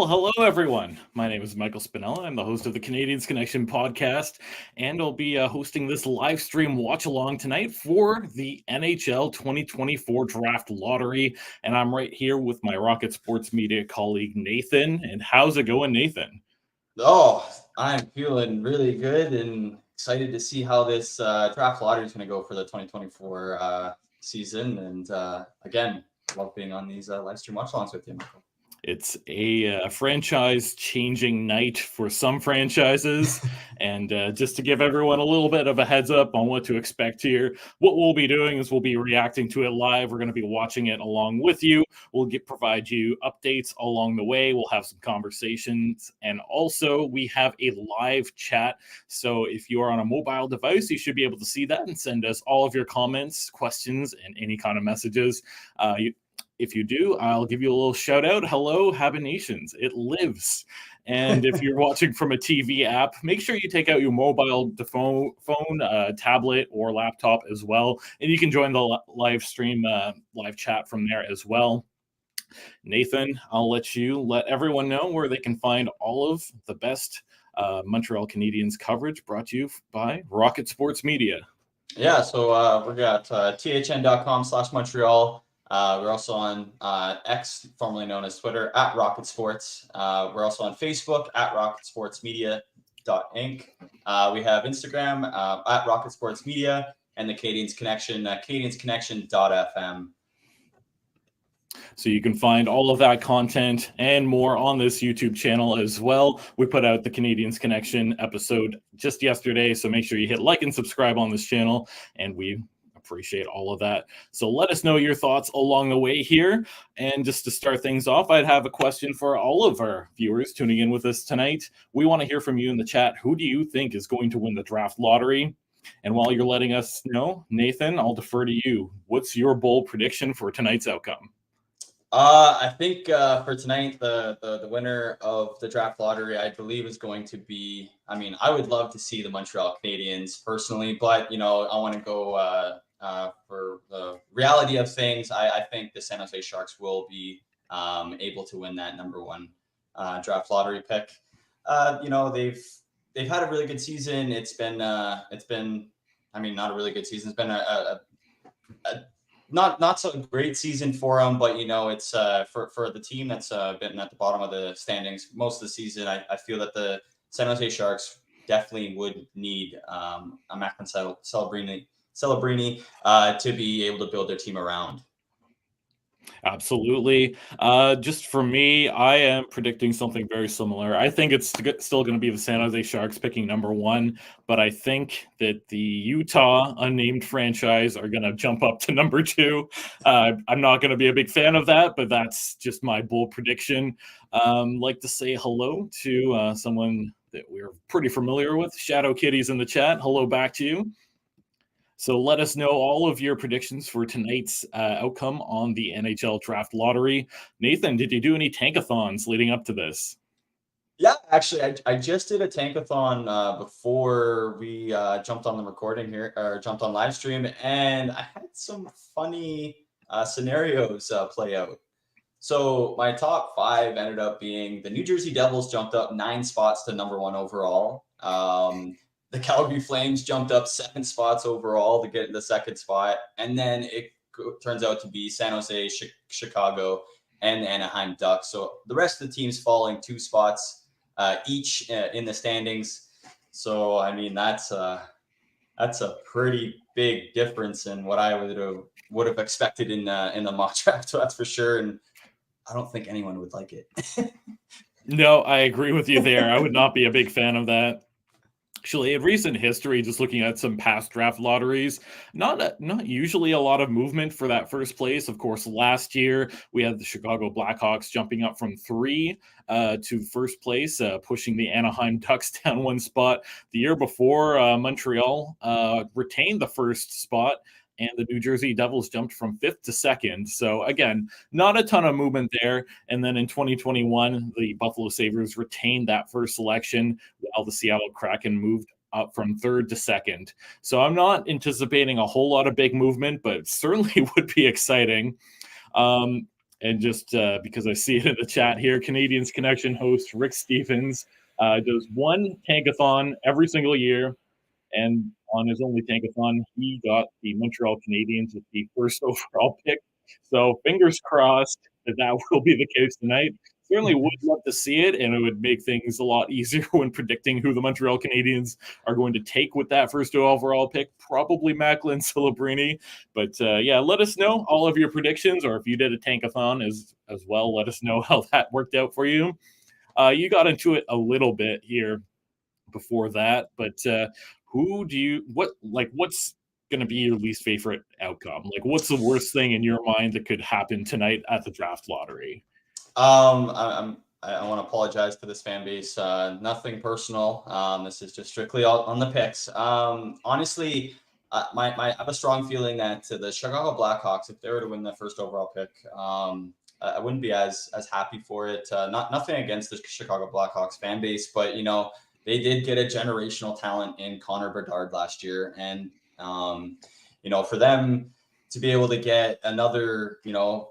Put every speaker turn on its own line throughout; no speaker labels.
Hello, everyone. My name is Michael Spinella. I'm the host of the Canadiens Connection podcast, and I'll be hosting this live stream watch along tonight for the NHL 2024 Draft Lottery. And I'm right here with my Rocket Sports Media colleague, Nathan. And how's it going, Nathan?
Oh, I'm feeling really good and excited to see how this draft lottery is going to go for the 2024 season. And again, love being on these live stream watch alongs with you, Michael.
It's a franchise-changing night for some franchises, and just to give everyone a little bit of a heads up on what to expect here, what we'll be doing is we'll be reacting to it live. We're going to be watching it along with you. We'll provide you updates along the way. We'll have some conversations, and also we have a live chat. So if you are on a mobile device, you should be able to see that and send us all of your comments, questions, and any kind of messages. If you do, I'll give you a little shout out. Hello, Habinations. It lives. And if you're watching from a TV app, make sure you take out your mobile phone, tablet, or laptop as well. And you can join the live stream, live chat from there as well. Nathan, I'll let everyone know where they can find all of the best Montreal Canadiens coverage brought to you by Rocket Sports Media.
Yeah, so we got thn.com/Montreal. We're also on X, formerly known as Twitter, at Rocket Sports. We're also on Facebook at RocketSportsMedia.inc. We have Instagram at Rocket Sports Media, and the Canadiens Connection, CanadiensConnection.fm.
So you can find all of that content and more on this YouTube channel as well. We put out the Canadiens Connection episode just yesterday, so make sure you hit like and subscribe on this channel, and we appreciate all of that. So let us know your thoughts along the way here. And just to start things off, I'd have a question for all of our viewers tuning in with us tonight. We want to hear from you in the chat. Who do you think is going to win the draft lottery? And while you're letting us know, Nathan, I'll defer to you. What's your bold prediction for tonight's outcome?
I think for tonight, the winner of the draft lottery, I believe, is going to be, I would love to see the Montreal Canadiens personally, but, I want to go for the reality of things. I think the San Jose Sharks will be able to win that number one draft lottery pick. They've had a really good season. It's been not a really good season. It's been a not so great season for them, but it's for the team that's been at the bottom of the standings most of the season. I feel that the San Jose Sharks definitely would need a Macklin Celebrini to be able to build their team around.
Absolutely. Just for me, I am predicting something very similar. I think it's still going to be the San Jose Sharks picking number one, but I think that the Utah unnamed franchise are going to jump up to number two. I'm not going to be a big fan of that, but that's just my bold prediction. Like to say hello to someone that we're pretty familiar with. Shadow Kitty's in the chat. Hello back to you. So let us know all of your predictions for tonight's outcome on the NHL Draft Lottery. Nathan, did you do any tankathons leading up to this?
Yeah, actually, I just did a tankathon before we jumped on the recording here, or jumped on live stream, and I had some funny scenarios play out. So my top 5 ended up being the New Jersey Devils jumped up 9 spots to number 1 overall. The Calgary Flames jumped up 7 spots overall to get the 2nd spot. And then it turns out to be San Jose, Chicago, and the Anaheim Ducks. So the rest of the teams falling 2 spots each in the standings. So, that's a pretty big difference in what I would have expected in the mock draft. So that's for sure. And I don't think anyone would like it.
No, I agree with you there. I would not be a big fan of that. Actually, in recent history, just looking at some past draft lotteries, not usually a lot of movement for that first place. Of course, last year we had the Chicago Blackhawks jumping up from 3 to first place, pushing the Anaheim Ducks down 1 spot. The year before, Montreal retained the first spot, and the New Jersey Devils jumped from 5th to 2nd. So again, not a ton of movement there. And then in 2021, the Buffalo Sabres retained that first selection, while the Seattle Kraken moved up from 3rd to 2nd. So I'm not anticipating a whole lot of big movement, but it certainly would be exciting. And just because I see it in the chat here, Canadiens Connection host Rick Stevens does one tankathon every single year. And on his only tankathon, he got the Montreal Canadiens with the first overall pick. So fingers crossed that that will be the case tonight. Certainly would love to see it, and it would make things a lot easier when predicting who the Montreal Canadiens are going to take with that first overall pick. Probably Macklin Celebrini. But yeah, let us know all of your predictions, or if you did a tankathon as well, let us know how that worked out for you. You got into it a little bit here before that, but what's going to be your least favorite outcome? Like, what's the worst thing in your mind that could happen tonight at the draft lottery?
I want to apologize to this fan base. Nothing personal. This is just strictly on the picks. Honestly, I have a strong feeling that the Chicago Blackhawks, if they were to win the first overall pick, I wouldn't be as happy for it. Nothing against the Chicago Blackhawks fan base, but they did get a generational talent in Connor Bedard last year, and for them to be able to get another,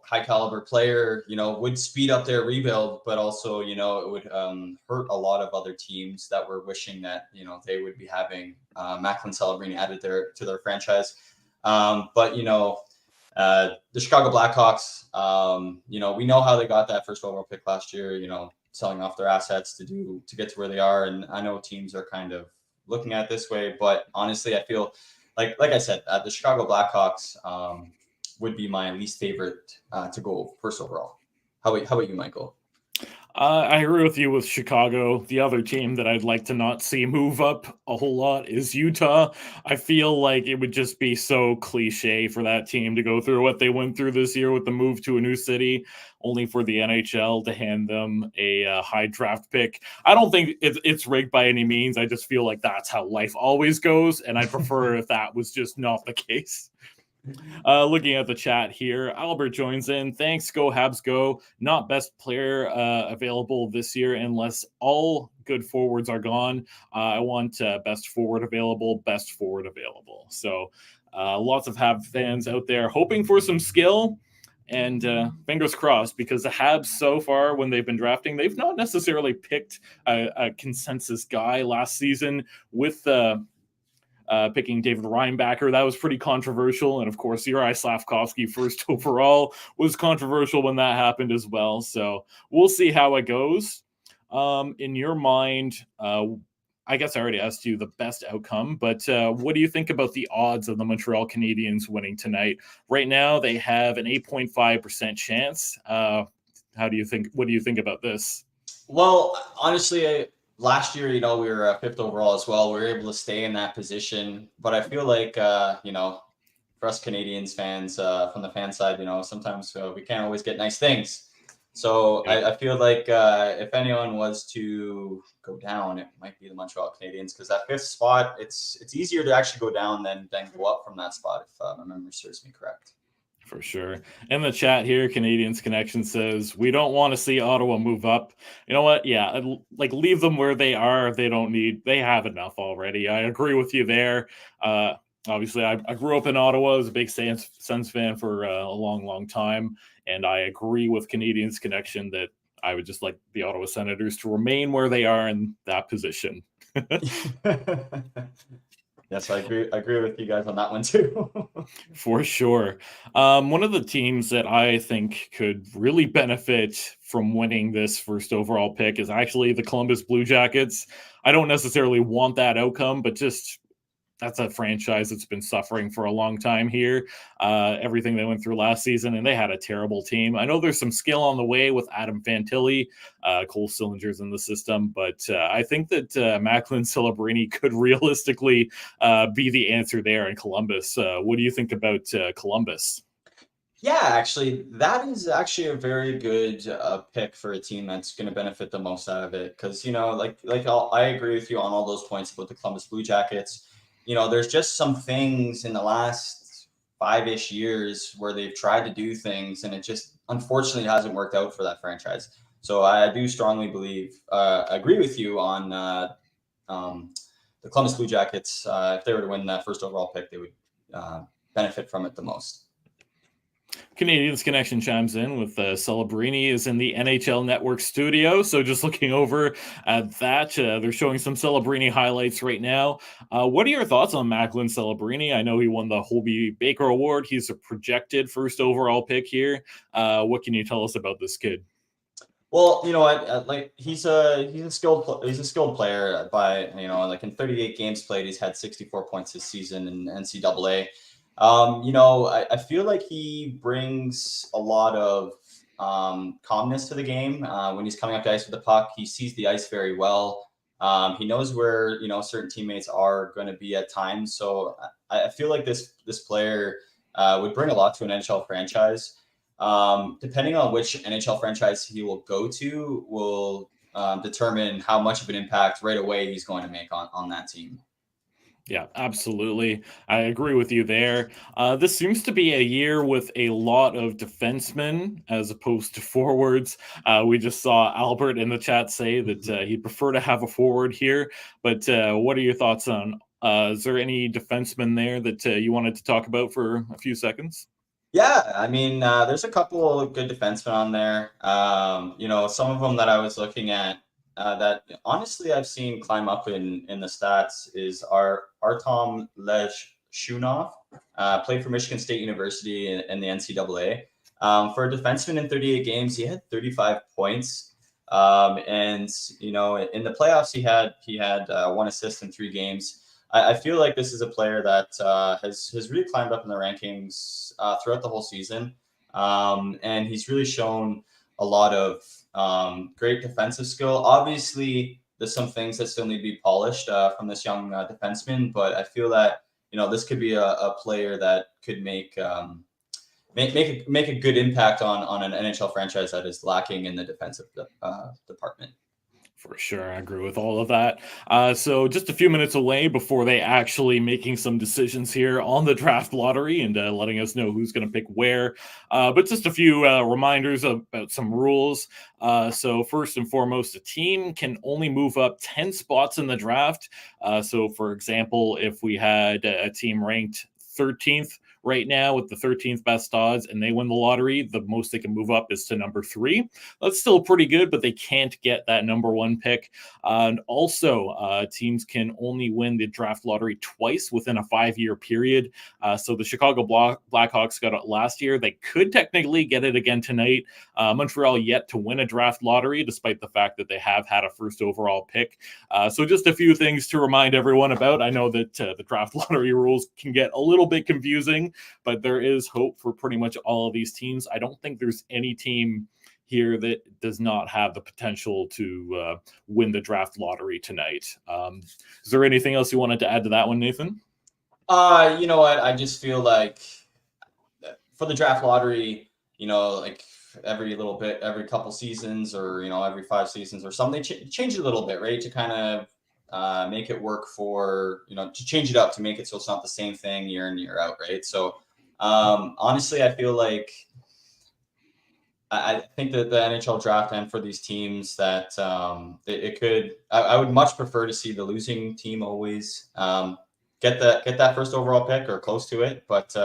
high caliber player, would speed up their rebuild, but also, it would hurt a lot of other teams that were wishing that, they would be having Macklin Celebrini added to their franchise. But the Chicago Blackhawks, we know how they got that first overall pick last year, selling off their assets to get to where they are. And I know teams are kind of looking at it this way, but honestly, I feel like I said, the Chicago Blackhawks would be my least favorite to go first overall. How about you, Michael?
I agree with you with Chicago. The other team that I'd like to not see move up a whole lot is Utah. I feel like it would just be so cliche for that team to go through what they went through this year with the move to a new city, only for the NHL to hand them a high draft pick. I don't think it's rigged by any means. I just feel like that's how life always goes, and I prefer if that was just not the case. Looking at the chat here, Albert joins in. Thanks, go Habs, go. Not best player available this year unless all good forwards are gone. I want best forward available, best forward available. So lots of Habs fans out there hoping for some skill. And fingers crossed, because the Habs so far, when they've been drafting, they've not necessarily picked a consensus guy last season with picking David Reinbacher. That was pretty controversial. And of course, Juraj Slafkovsky first overall was controversial when that happened as well. So we'll see how it goes. In your mind, I guess I already asked you the best outcome, but what do you think about the odds of the Montreal Canadiens winning tonight? Right now, they have an 8.5% chance. What do you think about this?
Well, honestly, last year, we were fifth overall as well. We were able to stay in that position, but I feel like, for us Canadiens fans, from the fan side, sometimes we can't always get nice things. So I feel like if anyone was to go down, it might be the Montreal Canadiens, because that fifth spot, it's easier to actually go down than go up from that spot, if my memory serves me correct.
For sure. In the chat here, Canadiens Connection says, we don't want to see Ottawa move up. You know what? Yeah, like leave them where they are. They have enough already. I agree with you there. Obviously, I grew up in Ottawa. I was a big Sens fan for a long, long time. And I agree with Canadiens Connection that I would just like the Ottawa Senators to remain where they are in that position.
Yes, I agree with you guys on that one too.
For sure. One of the teams that I think could really benefit from winning this first overall pick is actually the Columbus Blue Jackets. I don't necessarily want that outcome, but just that's a franchise that's been suffering for a long time here. Everything they went through last season, and they had a terrible team. I know there's some skill on the way with Adam Fantilli, Cole Sillinger's in the system, but I think that Macklin Celebrini could realistically be the answer there in Columbus. What do you think about Columbus?
Yeah, actually, that is actually a very good pick for a team that's going to benefit the most out of it. Because, I agree with you on all those points about the Columbus Blue Jackets. There's just some things in the last 5-ish years where they've tried to do things, and it just unfortunately hasn't worked out for that franchise. So I do strongly agree with you on the Columbus Blue Jackets. If they were to win that first overall pick, they would benefit from it the most.
Canadiens Connection chimes in with Celebrini is in the NHL Network studio. So just looking over at that, they're showing some Celebrini highlights right now. What are your thoughts on Macklin Celebrini? I know he won the Holby Baker Award. He's a projected first overall pick here. What can you tell us about this kid?
Well, you know what? Like he's a skilled player by like in 38 games played, he's had 64 points this season in NCAA. I feel like he brings a lot of calmness to the game when he's coming up to ice with the puck. He sees the ice very well. He knows where certain teammates are going to be at times. So I feel like this player would bring a lot to an NHL franchise. Depending on which NHL franchise he will go to will determine how much of an impact right away he's going to make on that team.
Yeah, absolutely. I agree with you there. This seems to be a year with a lot of defensemen as opposed to forwards. We just saw Albert in the chat say that he'd prefer to have a forward here. But what are your thoughts on? Is there any defensemen there that you wanted to talk about for a few seconds?
Yeah, I mean, there's a couple of good defensemen on there. Some of them that I was looking at that honestly I've seen climb up in the stats is Artem Leshunov, played for Michigan State University in the NCAA. For a defenseman in 38 games, he had 35 points. And in the playoffs, he had 1 assist in 3 games. I feel like this is a player that has really climbed up in the rankings throughout the whole season, and he's really shown a lot of great defensive skill. Obviously, there's some things that still need to be polished from this young defenseman, but I feel that this could be a player that could make a good impact on an NHL franchise that is lacking in the defensive department.
For sure, I agree with all of that. So just a few minutes away before they actually making some decisions here on the draft lottery and letting us know who's going to pick where. But just a few reminders about some rules. So first and foremost, a team can only move up 10 spots in the draft. So for example, if we had a team ranked 13th right now with the 13th best odds and they win the lottery, the most they can move up is to number 3. That's still pretty good, but they can't get that number 1 pick. And also, teams can only win the draft lottery twice within a 5-year period. So the Chicago Blackhawks got it last year. They could technically get it again tonight. Montreal yet to win a draft lottery, despite the fact that they have had a first overall pick. So just a few things to remind everyone about. I know that the draft lottery rules can get a little bit confusing, but there is hope for pretty much all of these teams. I don't think there's any team here that does not have the potential to win the draft lottery tonight. Is there anything else you wanted to add to that one, Nathan?
You know what? I just feel like for the draft lottery, like every little bit, every couple seasons or, every 5 seasons or something, change it a little bit, right? To kind of make it work for, to change it up, to make it so it's not the same thing year in, year out, right? So honestly, I feel like I think that the NHL draft and for these teams that it could, I would much prefer to see the losing team always get that first overall pick or close to it. But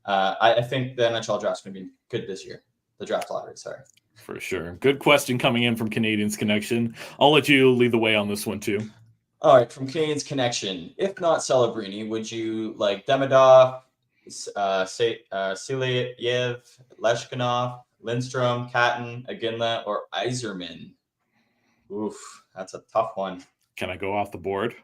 I think the NHL draft's going to be good this year. The draft lottery, sorry.
For sure. Good question coming in from Canadiens Connection. I'll let you lead the way on this one too.
All right, from Canadiens Connection. If not Celebrini, would you like Demidov, Silyev, Leshkanov, Lindstrom, Catton, Aginla, or Yzerman? Oof, that's a tough one.
Can I go off the board?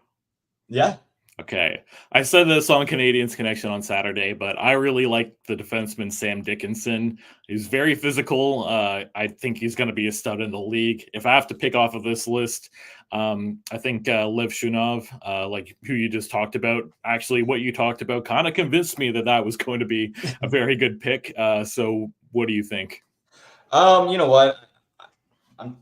Yeah.
Okay. I said this on Canadiens Connection on Saturday, but I really like the defenseman Sam Dickinson. He's very physical. I think he's going to be a stud in the league. If I have to pick off of this list, I think Lev Shunov, like who you just talked about, actually what you talked about kind of convinced me that was going to be a very good pick. So what do you think?
You know what? I'm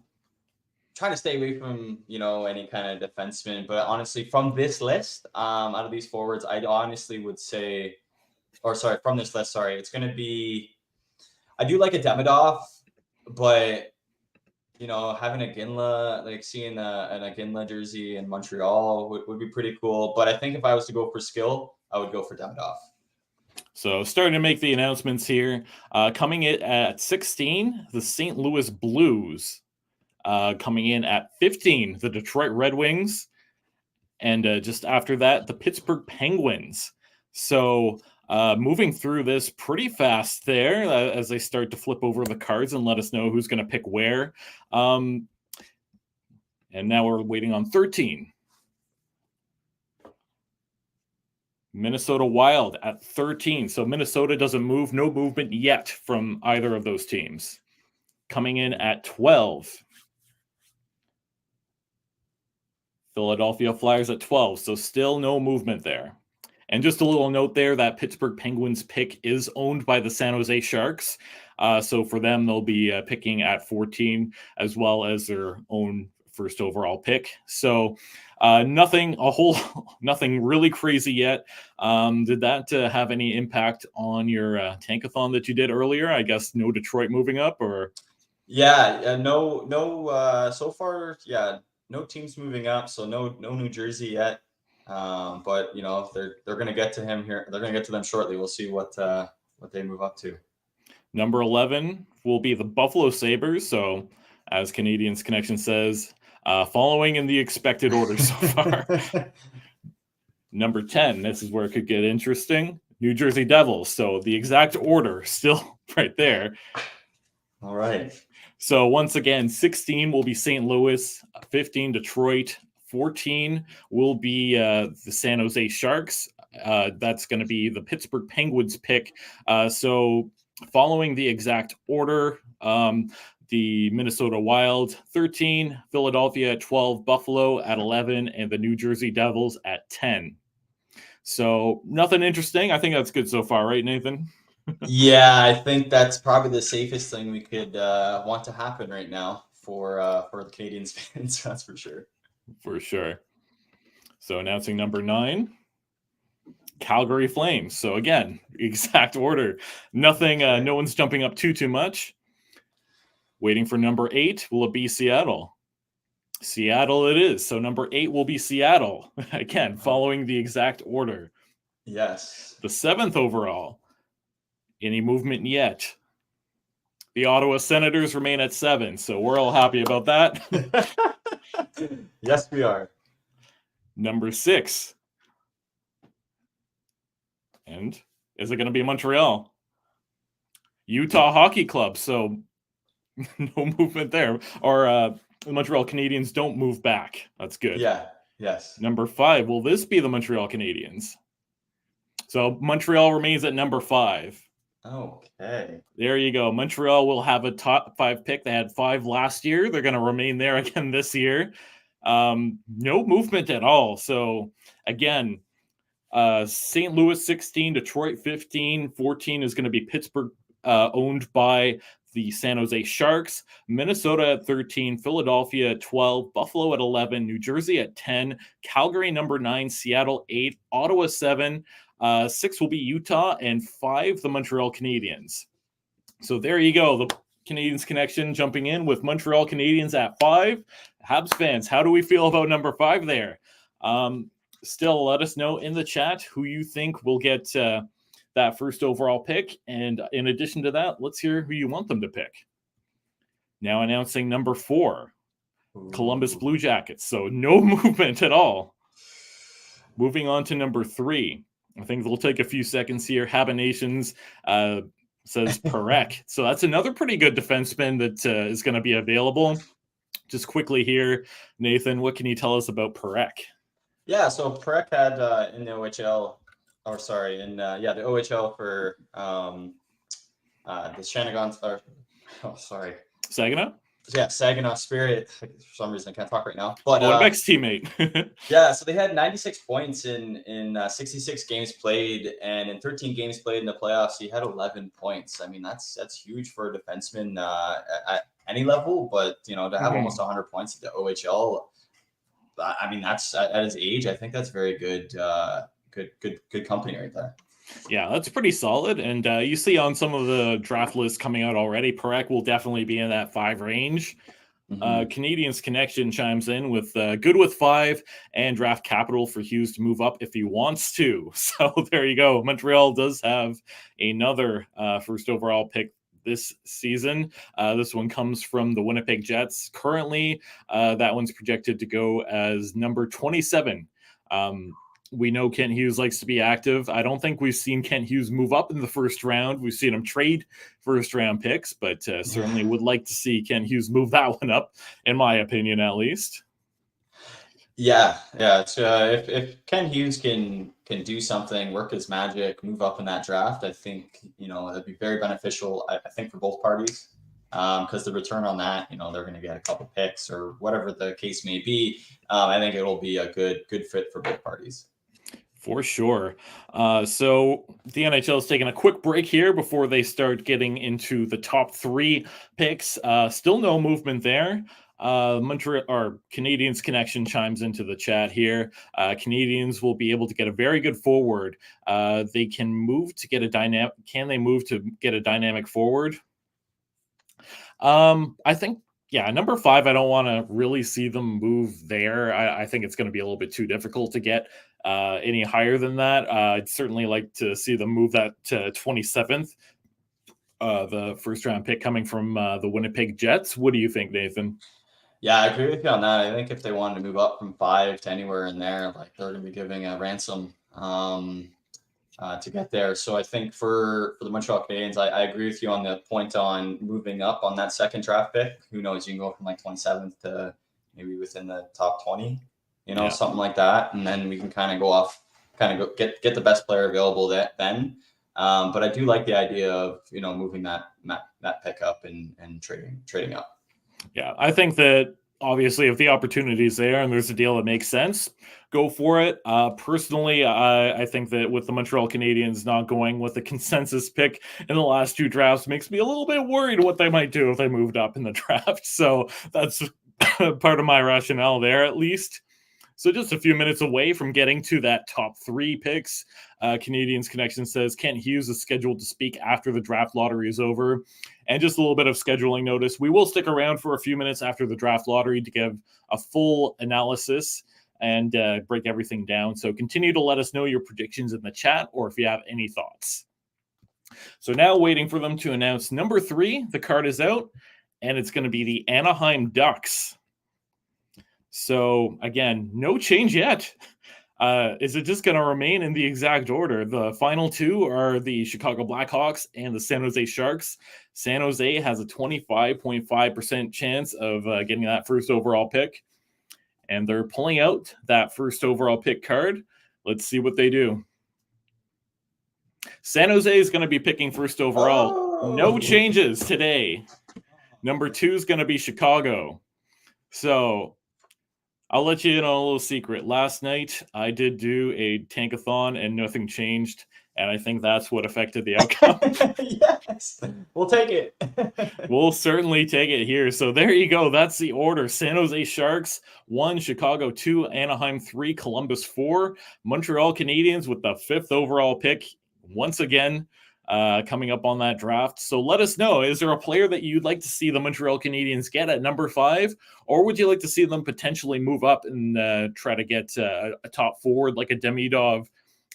trying to stay away from any kind of defenseman, but honestly, from this list, out of these forwards, I honestly would say, or sorry, from this list, sorry, it's going to be. I do like a Demidov, but having a Ginla, like seeing an Ginla jersey in Montreal would be pretty cool. But I think if I was to go for skill, I would go for Demidov.
So starting to make the announcements here. Coming in at 16, the St. Louis Blues. Coming in at 15, the Detroit Red Wings. And just after that, the Pittsburgh Penguins. So moving through this pretty fast there as they start to flip over the cards and let us know who's going to pick where. And now we're waiting on 13. Minnesota Wild at 13. So Minnesota doesn't move. No movement yet from either of those teams. Coming in at 12. Philadelphia Flyers at 12. So still no movement there. And just a little note there, that Pittsburgh Penguins pick is owned by the San Jose Sharks. So for them, they'll be picking at 14 as well as their own first overall pick. So nothing really crazy yet. Did that have any impact on your tankathon that you did earlier? I guess no Detroit moving up, or
no. So far, no teams moving up. So no New Jersey yet. But they're going to get to him here. They're going to get to them shortly. We'll see what they move up to.
Number 11 will be the Buffalo Sabres. So as Canadiens Connection says, following in the expected order so far. Number 10, this is where it could get interesting. New Jersey Devils. So the exact order still right there.
All right.
So once again, 16 will be St. Louis, 15 Detroit, 14 will be the San Jose Sharks. That's going to be the Pittsburgh Penguins pick. So following the exact order, the Minnesota Wild, 13, Philadelphia at 12, Buffalo at 11, and the New Jersey Devils at 10. So nothing interesting. I think that's good so far, right, Nathan?
Yeah, I think that's probably the safest thing we could want to happen right now for the Canadiens fans. That's for sure.
For sure. So announcing number 9, Calgary Flames. So again, exact order. Nothing. No one's jumping up too much. Waiting for number 8. Will it be Seattle? Seattle it is. So number 8 will be Seattle. Again, following the exact order.
Yes.
The 7th overall. Any movement yet? The Ottawa Senators remain at 7. So we're all happy about that.
Yes, we are.
Number 6. And is it going to be Montreal? Utah Hockey Club. So no movement there. Or the Montreal Canadiens don't move back. That's good.
Yeah. Yes.
Number 5. Will this be the Montreal Canadiens? So Montreal remains at number 5.
Okay.
There you go. Montreal will have a top 5 pick. They had 5 last year. They're going to remain there again this year. No movement at all. So again, St. Louis 16, Detroit 15, 14 is going to be Pittsburgh, owned by the San Jose Sharks, Minnesota at 13, Philadelphia at 12, Buffalo at 11, New Jersey at 10, Calgary number 9, Seattle 8, Ottawa 7, 6 will be Utah, and 5 the Montreal Canadiens. So there you go. The Canadiens Connection jumping in with Montreal Canadiens at 5. Habs fans, how do we feel about number 5 there? Still, let us know in the chat who you think will get that first overall pick. And in addition to that, let's hear who you want them to pick. Now announcing number 4, Columbus Blue Jackets. So no movement at all. Moving on to number 3. I think we'll take a few seconds here. Habanations says Parekh. So that's another pretty good defenseman that is going to be available. Just quickly here, Nathan, what can you tell us about Parekh?
Yeah, so Parekh had in the OHL, the OHL for the Saginaw.
Saginaw?
Yeah, Saginaw Spirit. For some reason, I can't talk right now. But
an ex-teammate.
Yeah, so they had 96 points in 66 games played, and in 13 games played in the playoffs, he had 11 points. I mean, that's huge for a defenseman at any level. But to have almost 100 points at the OHL, I mean, that's at his age. I think that's very good. Good company right there.
Yeah, that's pretty solid. And you see on some of the draft lists coming out already, Parekh will definitely be in that 5 range. Canadiens Connection chimes in with good with 5 and draft capital for Hughes to move up if he wants to. So there you go. Montreal does have another first overall pick this season. This one comes from the Winnipeg Jets. Currently, that one's projected to go as number 27. We know Kent Hughes likes to be active. I don't think we've seen Kent Hughes move up in the first round. We've seen him trade first round picks, but certainly would like to see Kent Hughes move that one up, in my opinion, at least.
Yeah. It's, if Ken Hughes can do something, work his magic, move up in that draft, I think that'd be very beneficial. I think for both parties, because the return on that, they're going to get a couple picks or whatever the case may be. I think it'll be a good fit for both parties.
For sure. So the NHL is taking a quick break here before they start getting into the top 3 picks. Still no movement there. Montreal or Canadiens Connection chimes into the chat here. Canadiens will be able to get a very good forward. They can move to get a dynamic. Can they move to get a dynamic forward? I think. Yeah, number 5, I don't want to really see them move there. I think it's going to be a little bit too difficult to get any higher than that. I'd certainly like to see them move that to 27th, the first round pick coming from the Winnipeg Jets. What do you think, Nathan?
Yeah, I agree with you on that. I think if they wanted to move up from 5 to anywhere in there, like they're going to be giving a ransom to get there. So I think for the Montreal Canadiens, I agree with you on the point on moving up on that second draft pick. Who knows? You can go from like 27th to maybe within the top 20, something like that. And then we can kind of go off, go get the best player available then. But I do like the idea of, moving that pick up and trading up.
Yeah, I think that obviously if the opportunity is there and there's a deal that makes sense, go for it. Personally, I think that with the Montreal Canadiens not going with the consensus pick in the last 2 drafts makes me a little bit worried what they might do if they moved up in the draft. So that's part of my rationale there, at least. So just a few minutes away from getting to that top 3 picks, Canadiens Connection says Kent Hughes is scheduled to speak after the draft lottery is over. And just a little bit of scheduling notice. We will stick around for a few minutes after the draft lottery to give a full analysis and break everything down. So continue to let us know your predictions in the chat or if you have any thoughts. So now waiting for them to announce number 3. The card is out, and it's going to be the Anaheim Ducks. So again, no change yet. Is it just going to remain in the exact order? The final 2 are the Chicago Blackhawks and the San Jose Sharks. San Jose has a 25.5% chance of getting that first overall pick. And they're pulling out that first overall pick card. Let's see what they do. San Jose is going to be picking first overall. Oh. No changes today. Number 2 is going to be Chicago. So I'll let you in on a little secret. Last night, I did do a tankathon and nothing changed. And I think that's what affected the outcome.
Yes, we'll take it.
We'll certainly take it here. So there you go. That's the order. San Jose Sharks 1, Chicago 2, Anaheim 3, Columbus 4. Montreal Canadiens with the 5th overall pick once again coming up on that draft. So let us know, is there a player that you'd like to see the Montreal Canadiens get at number 5? Or would you like to see them potentially move up and try to get a top forward like a Demidov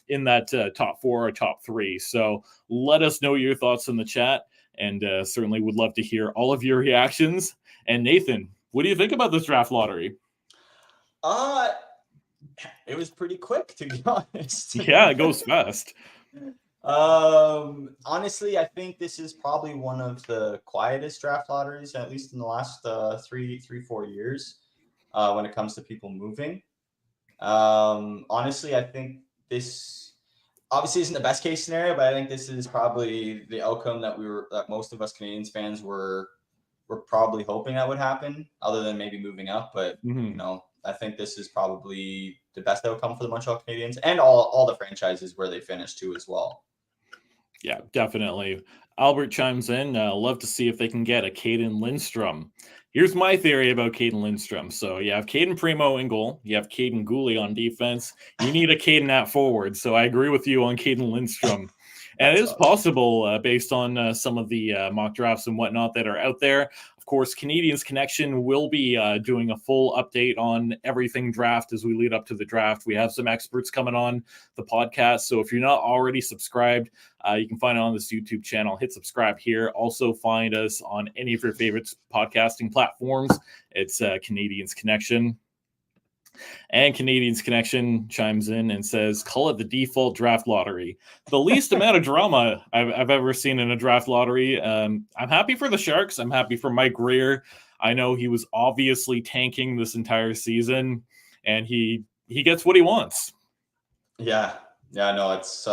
in that top 4 or top 3? So let us know your thoughts in the chat, and certainly would love to hear all of your reactions. And Nathan, what do you think about this draft lottery?
It was pretty quick, to be honest.
Yeah, it goes fast.
Honestly, I think this is probably one of the quietest draft lotteries, at least in the last 3-4 years, when it comes to people moving. Honestly, I think this obviously isn't the best case scenario, but I think this is probably the outcome that most of us Canadiens fans were probably hoping that would happen, other than maybe moving up. But I think this is probably the best outcome for the Montreal Canadiens and all the franchises where they finished too as well.
Yeah, definitely. Albert chimes in. Love to see if they can get a Caden Lindstrom. Here's my theory about Caden Lindstrom. So you have Caden Primo in goal. You have Caden Gooley on defense. You need a Caden at forward. So I agree with you on Caden Lindstrom. And it is possible, based on some of the mock drafts and whatnot that are out there, Of course, Canadiens Connection will be doing a full update on everything draft as we lead up to the draft. We have some experts coming on the podcast. So if you're not already subscribed, you can find it on this YouTube channel. Hit subscribe here. Also find us on any of your favorite podcasting platforms. It's Canadiens Connection. And Canadiens Connection chimes in and says, call it the default draft lottery. The least amount of drama I've ever seen in a draft lottery. I'm happy for the Sharks. I'm happy for Mike Greer. I know he was obviously tanking this entire season, and he gets what he wants.
Yeah, no, it's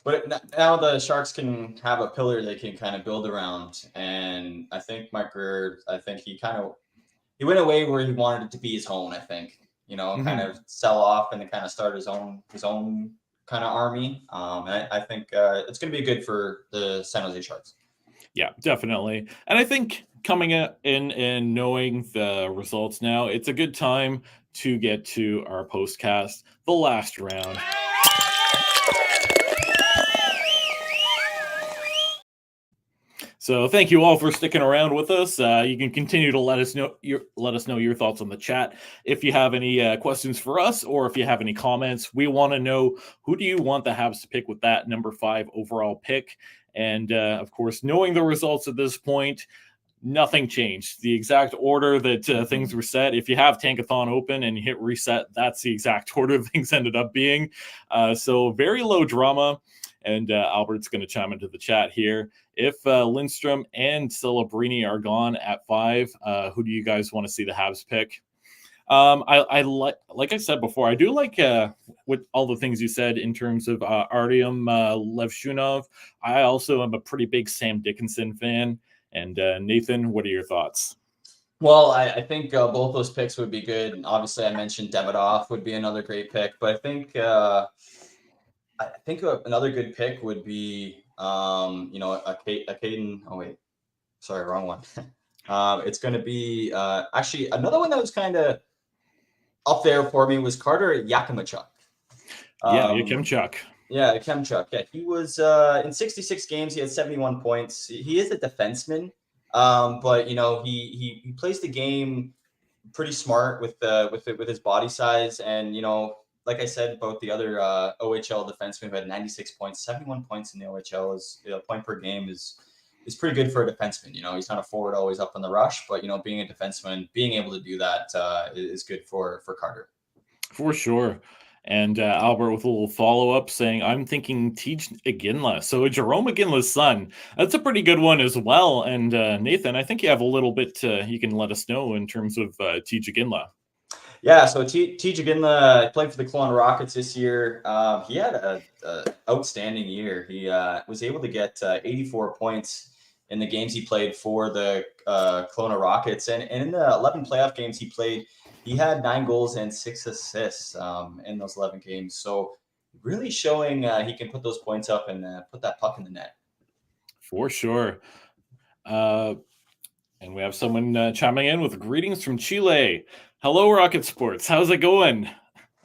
but now the Sharks can have a pillar they can kind of build around, and I think Mike Greer, I think he went away where he wanted it to be his own. I think, kind of sell off and then kind of start his own kind of army. And I think it's going to be good for the San Jose Sharks.
Yeah, definitely. And I think coming in and knowing the results now, it's a good time to get to our postcast, the last round. So thank you all for sticking around with us. You can continue to let us know your thoughts on the chat. If you have any questions for us, or if you have any comments, we want to know, who do you want the Habs to pick with that number 5 overall pick? And of course, knowing the results at this point, nothing changed. The exact order that things were set. If you have Tankathon open and you hit reset, that's the exact order things ended up being. So very low drama. And Albert's going to chime into the chat here. If Lindstrom and Celebrini are gone at 5, who do you guys want to see the Habs pick? I like I said before, I do like with all the things you said in terms of Artyom Levshunov. I also am a pretty big Sam Dickinson fan. And Nathan, what are your thoughts?
Well, I think both those picks would be good. Obviously, I mentioned Davidoff would be another great pick, but I think another good pick would be a Caden. Oh wait, sorry, wrong one. It's going to be actually another one that was kind of up there for me was Carter Yakimachuk.
Yakimchuk.
Yeah, Yakimchuk. Yeah, he was in 66 games. He had 71 points. He is a defenseman, but he plays the game pretty smart with his body size, and like I said about the other OHL defenseman who had 96 points, 71 points in the OHL is point per game is pretty good for a defenseman. He's not a forward always up in the rush, but being a defenseman, being able to do that is good for Carter.
For sure. And Albert with a little follow-up saying, I'm thinking Teach Iginla. So Jerome Iginla's son. That's a pretty good one as well. And Nathan, I think you have a little bit you can let us know in terms of Teach Iginla.
Yeah, so Teach Iginla played for the Kelowna Rockets this year. He had an outstanding year. He was able to get 84 points in the games he played for the Kelowna Rockets. And in the 11 playoff games he played, he had 9 goals and 6 assists in those 11 games. So really showing he can put those points up and put that puck in the net.
For sure. And we have someone chiming in with greetings from Chile. Hello, Rocket Sports. How's it going?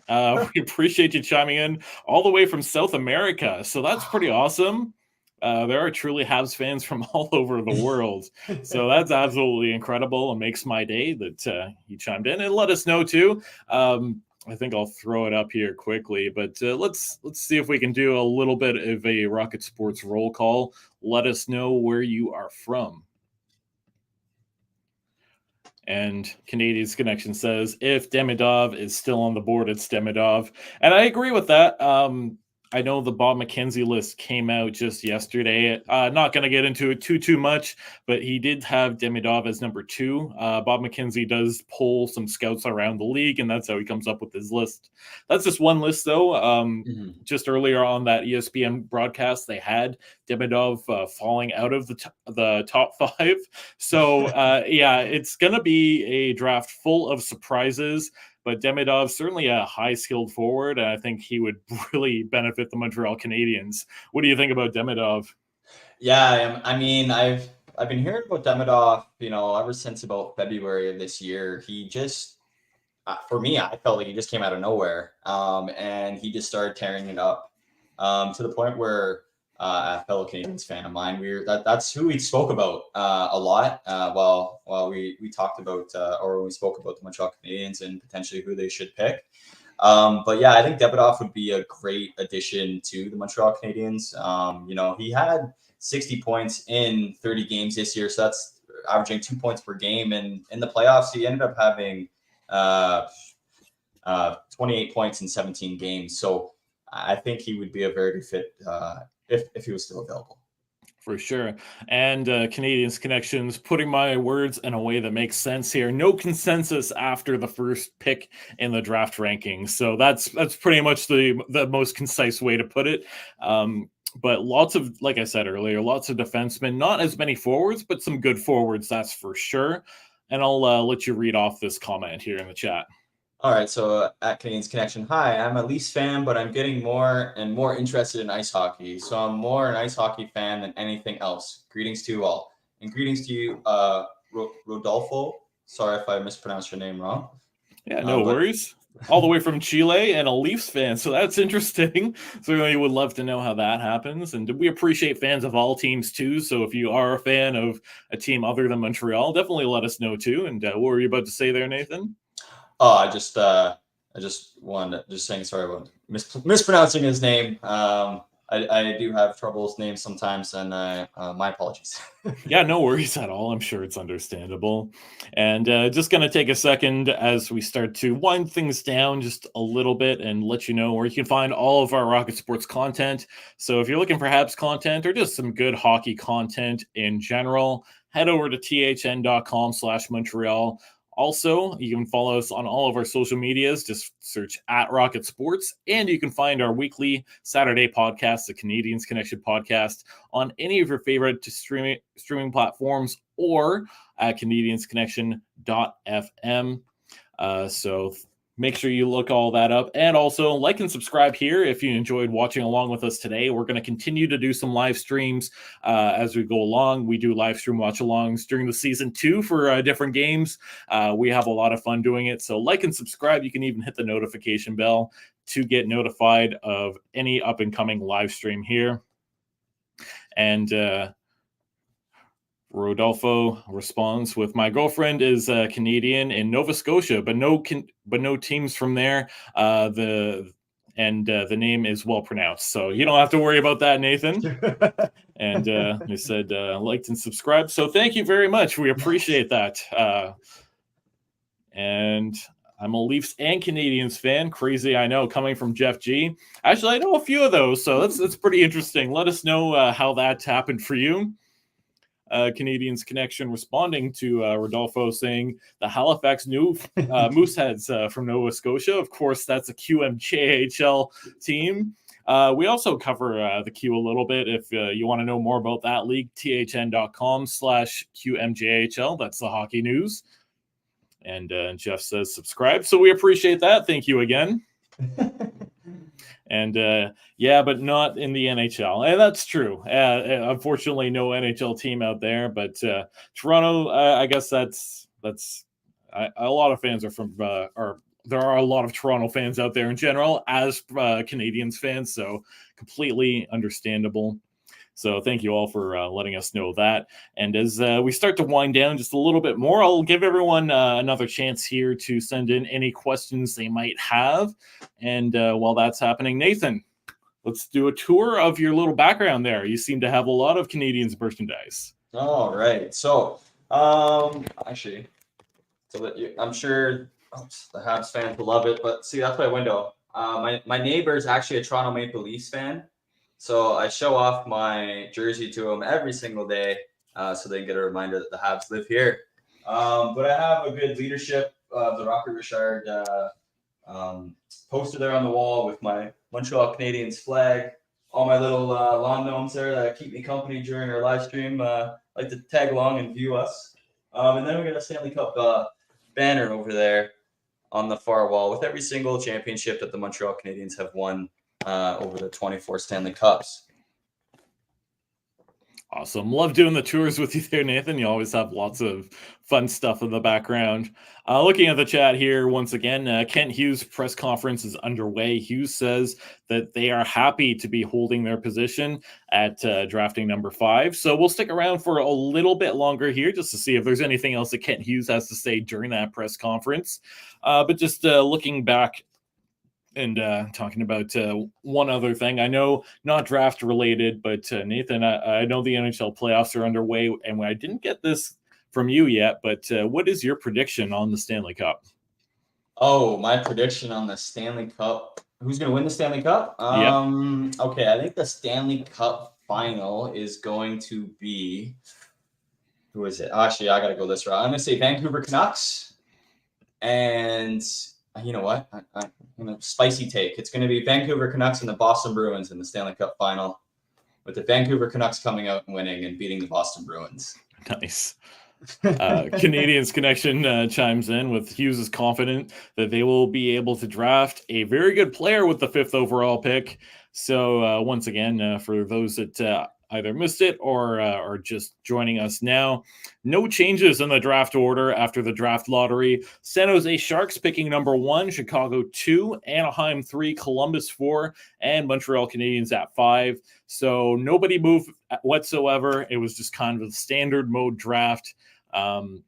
We appreciate you chiming in all the way from South America. So that's pretty awesome. There are truly Habs fans from all over the world. So that's absolutely incredible and makes my day that he chimed in and let us know too. I think I'll throw it up here quickly, but let's see if we can do a little bit of a Rocket Sports roll call. Let us know where you are from. And Canadiens Connection says, if Demidov is still on the board, it's Demidov. And I agree with that. I know the Bob McKenzie list came out just yesterday. Not going to get into it too much, but he did have Demidov as number 2. Bob McKenzie does pull some scouts around the league, and that's how he comes up with his list. That's just one list, though. Just earlier on that ESPN broadcast, they had Demidov falling out of the top 5. So, yeah, it's going to be a draft full of surprises. But Demidov, certainly a high-skilled forward, and I think he would really benefit the Montreal Canadiens. What do you think about Demidov?
Yeah, I mean, I've been hearing about Demidov, ever since about February of this year. He just, for me, I felt like he just came out of nowhere, and he just started tearing it up to the point where a fellow Canadiens fan of mine. That's who we spoke about a lot while we talked about or we spoke about the Montreal Canadiens and potentially who they should pick. But yeah, I think Davidoff would be a great addition to the Montreal Canadiens. He had 60 points in 30 games this year, so that's averaging 2 points per game. And in the playoffs, he ended up having 28 points in 17 games. So I think he would be a very good fit if he was still available.
For sure. And Canadiens Connections, putting my words in a way that makes sense here. No consensus after the first pick in the draft rankings. So that's pretty much the most concise way to put it. But lots of, like I said earlier, lots of defensemen, not as many forwards, but some good forwards, that's for sure. And I'll let you read off this comment here in the chat.
All right, so at Canadiens Connection, hi, I'm a Leafs fan, but I'm getting more and more interested in ice hockey. So I'm more an ice hockey fan than anything else. Greetings to you all. And greetings to you, Rodolfo. Sorry if I mispronounced your name wrong.
Yeah, no worries. All the way from Chile and a Leafs fan. So that's interesting. Certainly would love to know how that happens. And we appreciate fans of all teams too. So if you are a fan of a team other than Montreal, definitely let us know too. And what were you about to say there, Nathan?
Oh, I just wanted to saying sorry about mispronouncing his name. I do have trouble with names sometimes, and my apologies.
Yeah, no worries at all. I'm sure it's understandable. And just going to take a second as we start to wind things down just a little bit and let you know where you can find all of our Rocket Sports content. So if you're looking for Habs content or just some good hockey content in general, head over to thn.com/Montreal. Also, you can follow us on all of our social medias. Just search at Rocket Sports, and you can find our weekly Saturday podcast, the Canadiens Connection podcast, on any of your favorite streaming platforms or at CanadiensConnection.fm. So make sure you look all that up, and also like and subscribe here if you enjoyed watching along with us today. We're going to continue to do some live streams as we go along. We do live stream watch alongs during the season 2 for different games. We have a lot of fun doing it. So like and subscribe. You can even hit the notification bell to get notified of any up and coming live stream here. And Rodolfo responds with, my girlfriend is Canadian in Nova Scotia, but no teams from there. The name is well pronounced, so you don't have to worry about that, Nathan. And they said liked and subscribed, so thank you very much. We appreciate that. And I'm a Leafs and Canadiens fan. Crazy, I know, coming from Jeff G. Actually, I know a few of those, so that's pretty interesting. Let us know how that happened for you. Canadiens Connection responding to Rodolfo saying the Halifax Mooseheads from Nova Scotia. Of course, that's a QMJHL team. We also cover the Q a little bit. If you want to know more about that league, thn.com/QMJHL. That's the hockey news. And Jeff says subscribe. So we appreciate that. Thank you again. And yeah, but not in the NHL. And that's true. Unfortunately, no NHL team out there. But Toronto, I guess that's a lot of fans are from, or there are a lot of Toronto fans out there in general as Canadiens fans. So completely understandable. So thank you all for letting us know that. And as we start to wind down just a little bit more, I'll give everyone another chance here to send in any questions they might have. And while that's happening, Nathan, let's do a tour of your little background there. You seem to have a lot of Canadiens merchandise.
All right. So actually, I'm sure the Habs fans will love it. But see, that's my window. My neighbor is actually a Toronto Maple Leafs fan. So I show off my jersey to them every single day so they can get a reminder that the Habs live here. But I have a good leadership of the Rocket Richard poster there on the wall with my Montreal Canadiens flag. All my little lawn gnomes there that keep me company during our live stream like to tag along and view us. And then we got a Stanley Cup banner over there on the far wall with every single championship that the Montreal Canadiens have won over the 24 Stanley Cups.
Awesome. Love doing the tours with you there, Nathan. You always have lots of fun stuff in the background. Looking at the chat here, once again, Kent Hughes' press conference is underway. Hughes says that they are happy to be holding their position at drafting number 5. So we'll stick around for a little bit longer here just to see if there's anything else that Kent Hughes has to say during that press conference. But just looking back and talking about one other thing. I know not draft related, but Nathan, I know the NHL playoffs are underway, and I didn't get this from you yet, but what is your prediction on the Stanley Cup?
Oh, my prediction on the Stanley Cup. Who's going to win the Stanley Cup? Okay, I think the Stanley Cup final is going to be. Who is it? Actually, I got to go this route. I'm going to say Vancouver Canucks. And you know what? I'm going to spicy take. It's going to be Vancouver Canucks and the Boston Bruins in the Stanley Cup final, with the Vancouver Canucks coming out and winning and beating the Boston Bruins.
Nice. Canadiens Connection chimes in with Hughes is confident that they will be able to draft a very good player with the 5th overall pick. So once again, for those that either missed it or are just joining us now, no changes in the draft order after the draft lottery. San Jose Sharks picking number 1, Chicago 2, Anaheim 3, Columbus 4, and Montreal Canadiens at 5. So nobody moved whatsoever. It was just kind of a standard mode draft. And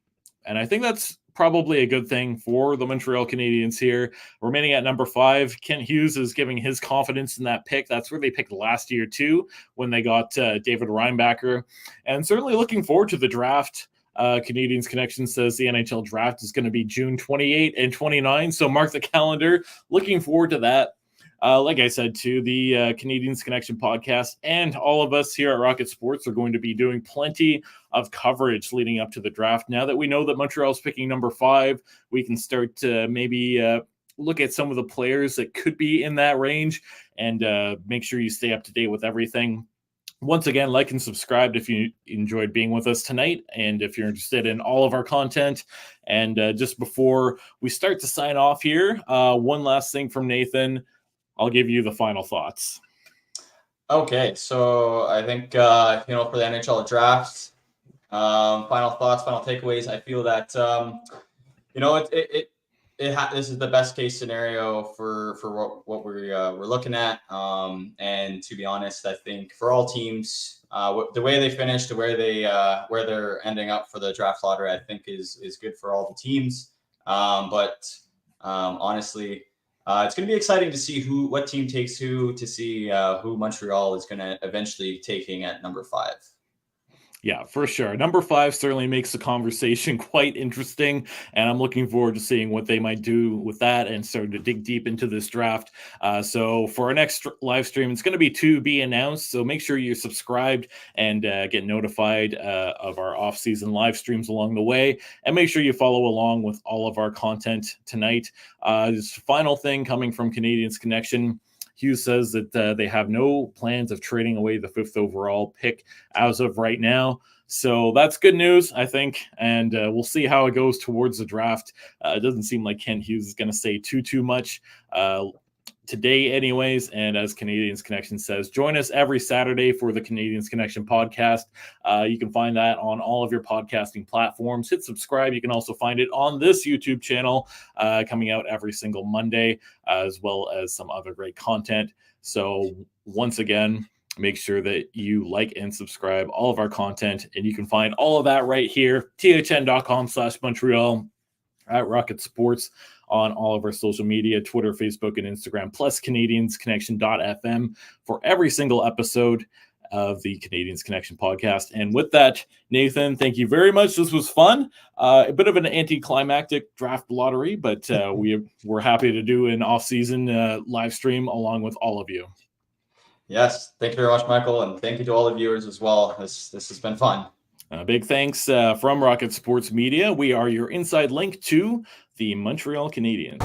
I think that's probably a good thing for the Montreal Canadiens here. Remaining at number 5, Kent Hughes is giving his confidence in that pick. That's where they picked last year too, when they got David Reinbacher. And certainly looking forward to the draft. Canadiens Connection says the NHL Draft is going to be June 28 and 29. So mark the calendar. Looking forward to that. Like I said, too, the Canadiens Connection podcast and all of us here at Rocket Sports are going to be doing plenty of coverage leading up to the draft. Now that we know that Montreal's picking number 5, we can start to maybe look at some of the players that could be in that range and make sure you stay up to date with everything. Once again, like and subscribe if you enjoyed being with us tonight and if you're interested in all of our content. And just before we start to sign off here, one last thing from Nathan. I'll give you the final thoughts.
Okay, so I think, for the NHL draft, final thoughts, final takeaways. I feel that, this is the best case scenario for what we're looking at. And to be honest, I think for all teams, the way they finished to where they're ending up for the draft lottery, I think is good for all the teams. But honestly, it's going to be exciting to see what team takes who, to see who Montreal is going to eventually taking at number 5.
Yeah, for sure. Number 5 certainly makes the conversation quite interesting, and I'm looking forward to seeing what they might do with that and start to dig deep into this draft. So for our next live stream, it's going to be to be announced, so make sure you're subscribed and get notified of our off-season live streams along the way, and make sure you follow along with all of our content tonight. This final thing coming from Canadiens Connection. Hughes says that they have no plans of trading away the 5th overall pick as of right now. So that's good news, I think, and we'll see how it goes towards the draft. It doesn't seem like Kent Hughes is going to say too much today anyways. And as Canadiens Connection says, join us every Saturday for the Canadiens Connection podcast. You can find that on all of your podcasting platforms. Hit subscribe. You can also find it on this YouTube channel coming out every single Monday, as well as some other great content. So once again, make sure that you like and subscribe all of our content, and you can find all of that right here, thn.com/Montreal, at Rocket Sports, on all of our social media, Twitter, Facebook, and Instagram, plus CanadiensConnection.fm for every single episode of the Canadiens Connection podcast. And with that, Nathan, thank you very much. This was fun. A bit of an anticlimactic draft lottery, but we're happy to do an off-season live stream along with all of you.
Yes, thank you very much, Michael, and thank you to all the viewers as well. This has been fun.
Big thanks from Rocket Sports Media. We are your inside link to the Montreal Canadiens.